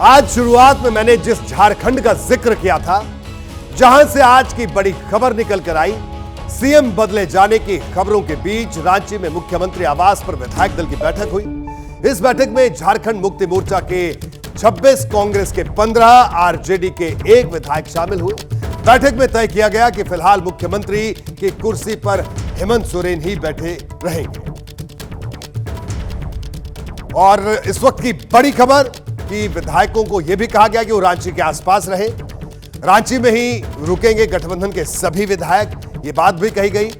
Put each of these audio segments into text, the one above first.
आज शुरुआत में मैंने जिस झारखंड का जिक्र किया था, जहां से आज की बड़ी खबर निकल कर आई, सीएम बदले जाने की खबरों के बीच रांची में मुख्यमंत्री आवास पर विधायक दल की बैठक हुई। इस बैठक में झारखंड मुक्ति मोर्चा के 26, कांग्रेस के 15, आरजेडी के 1 विधायक शामिल हुए। बैठक में तय किया गया कि फिलहाल मुख्यमंत्री की कुर्सी पर हेमंत सोरेन ही बैठे रहेंगे। और इस वक्त की बड़ी खबर कि विधायकों को यह भी कहा गया कि वो रांची के आसपास रहे, रांची में ही रुकेंगे गठबंधन के सभी विधायक, ये बात भी कही गई।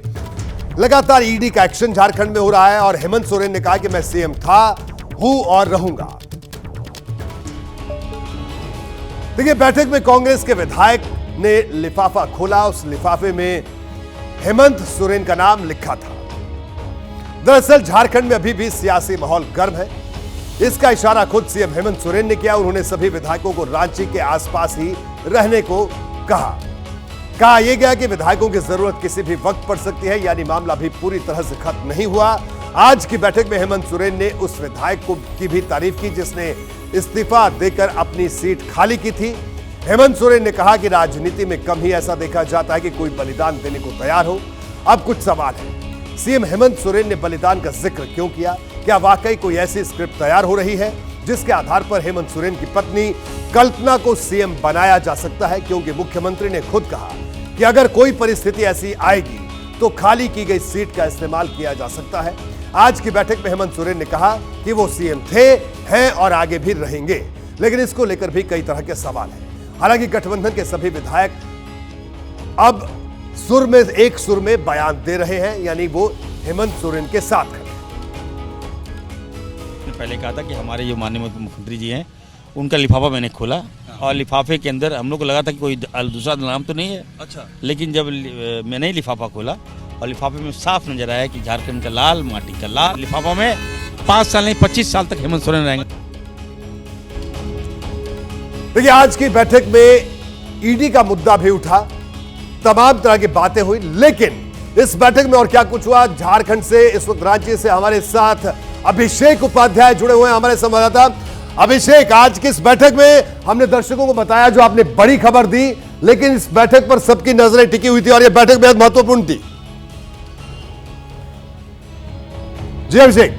लगातार ईडी का एक्शन झारखंड में हो रहा है और हेमंत सोरेन ने कहा कि मैं सीएम था, हूं और रहूंगा। देखिए, बैठक में कांग्रेस के विधायक ने लिफाफा खोला, उस लिफाफे में हेमंत सोरेन का नाम लिखा था। दरअसल झारखंड में अभी भी सियासी माहौल गर्म है, इसका इशारा खुद सीएम हेमंत सोरेन ने किया। उन्होंने सभी विधायकों को रांची के आसपास ही रहने को कहा यह गया कि विधायकों की जरूरत किसी भी वक्त पड़ सकती है, यानी मामला भी पूरी तरह से खत्म नहीं हुआ। आज की बैठक में हेमंत सोरेन ने उस विधायक की भी तारीफ की जिसने इस्तीफा देकर अपनी सीट खाली की थी। हेमंत सोरेन ने कहा कि राजनीति में कम ही ऐसा देखा जाता है कि कोई बलिदान देने को तैयार हो। अब कुछ सवाल है, सीएम हेमंत सोरेन ने बलिदान का जिक्र क्यों किया? क्या वाकई कोई ऐसी स्क्रिप्ट तैयार हो रही है जिसके आधार पर हेमंत सोरेन की पत्नी कल्पना को सीएम बनाया जा सकता है? क्योंकि मुख्यमंत्री ने खुद कहा कि अगर कोई परिस्थिति ऐसी आएगी तो खाली की गई सीट का इस्तेमाल किया जा सकता है। आज की बैठक में हेमंत सोरेन ने कहा कि वो सीएम थे, हैं और आगे भी रहेंगे, लेकिन इसको लेकर भी कई तरह के सवाल हैं। हालांकि गठबंधन के सभी विधायक अब एक सुर में बयान दे रहे हैं, यानी वो हेमंत सोरेन के साथ खड़े। पहले कहा था कि हमारे जो माननीय मुख्यमंत्री जी हैं, उनका लिफाफा मैंने खोला और लिफाफे के अंदर हम लोग को लगा था कि कोई दूसरा नाम तो नहीं है। अच्छा। लेकिन जब मैंने लिफाफा खोला और लिफाफे में साफ नजर आया कि झारखंड का लाल, माटी का लाल। लिफाफा में 5 साल नहीं 25 साल तक हेमंत सोरेन रहेंगे। देखिए, आज की बैठक में ईडी का मुद्दा भी उठा, तमाम तरह की बातें हुई, लेकिन इस बैठक में और क्या कुछ हुआ, झारखंड से इस वक्त रांची से हमारे साथ अभिषेक उपाध्याय जुड़े हुए हैं, हमारे संवाददाता। अभिषेक, आज की इस बैठक में हमने दर्शकों को बताया जो आपने बड़ी खबर दी, लेकिन इस बैठक पर सबकी नजरें टिकी हुई थी और यह बैठक बेहद महत्वपूर्ण थी। जी अभिषेक।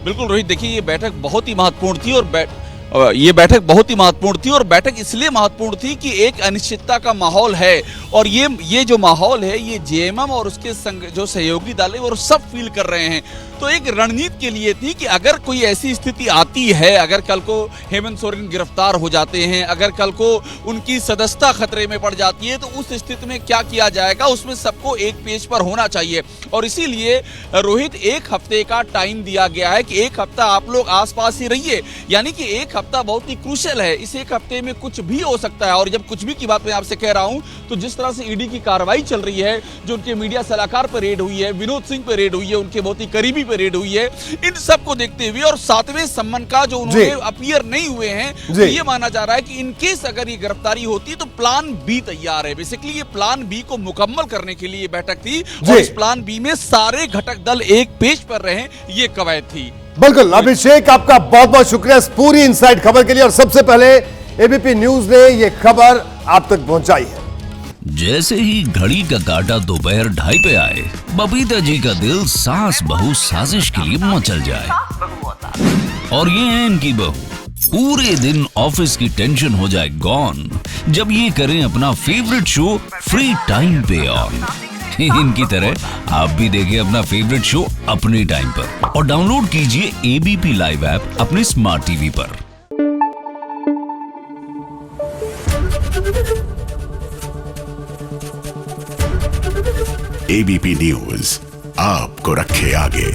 बिल्कुल रोहित, देखिए ये बैठक बहुत ही महत्वपूर्ण थी और ये बैठक बहुत ही महत्वपूर्ण थी और बैठक इसलिए महत्वपूर्ण थी कि एक अनिश्चितता का माहौल है और ये जो माहौल है ये जेएमएम और उसके जो सहयोगी दल है वो सब फील कर रहे हैं। तो एक रणनीति के लिए थी कि अगर कोई ऐसी स्थिति आती है, अगर कल को हेमंत सोरेन गिरफ्तार हो जाते हैं, अगर कल को उनकी सदस्यता खतरे में पड़ जाती है, तो उस स्थिति में क्या किया जाएगा, उसमें सबको एक पेज पर होना चाहिए। और इसीलिए रोहित 1 हफ्ते का टाइम दिया गया है कि 1 हफ्ता आप लोग आसपास ही रहिए, यानी कि 1 हफ्ता बहुत ही क्रूशियल है। इस 1 हफ्ते में कुछ भी हो सकता है। और जब कुछ भी की बात मैं आपसे कह रहा हूं, तो जिस तरह से ईडी की कार्रवाई चल रही है, जो उनके मीडिया सलाहकार पर रेड हुई है, विनोद सिंह पर रेड हुई है, उनके बहुत ही करीबी पर रेड हुई है, इन सब को देखते हुए और 7वें सम्मन का जो उन्होंने अपीयर नहीं हुए हैं, तो ये माना जा रहा है कि इनकेस अगर ये गिरफ्तारी होती तो प्लान बी तैयार है। बेसिकली ये प्लान बी को मुकम्मल करने के लिए बैठक थी और इस प्लान बी में सारे घटक दल एक पेज पर रहे, ये कवायद थी। बिल्कुल अभिषेक, आपका बहुत बहुत शुक्रिया इस पूरी इनसाइड खबर के लिए। और सबसे पहले एबीपी न्यूज ने यह खबर आप तक पहुंचाई है। जैसे ही घड़ी का काटा दोपहर 2:30 पे आए, बबीता जी का दिल सास बहू साजिश के लिए मचल जाए। और ये है इनकी बहू, पूरे दिन ऑफिस की टेंशन हो जाए गॉन जब ये करें अपना फेवरेट शो फ्री टाइम पे ऑन। इनकी तरह आप भी देखिए अपना फेवरेट शो अपने टाइम पर और डाउनलोड कीजिए एबीपी लाइव ऐप अपने स्मार्ट टीवी पर। एबीपी न्यूज आपको रखे आगे।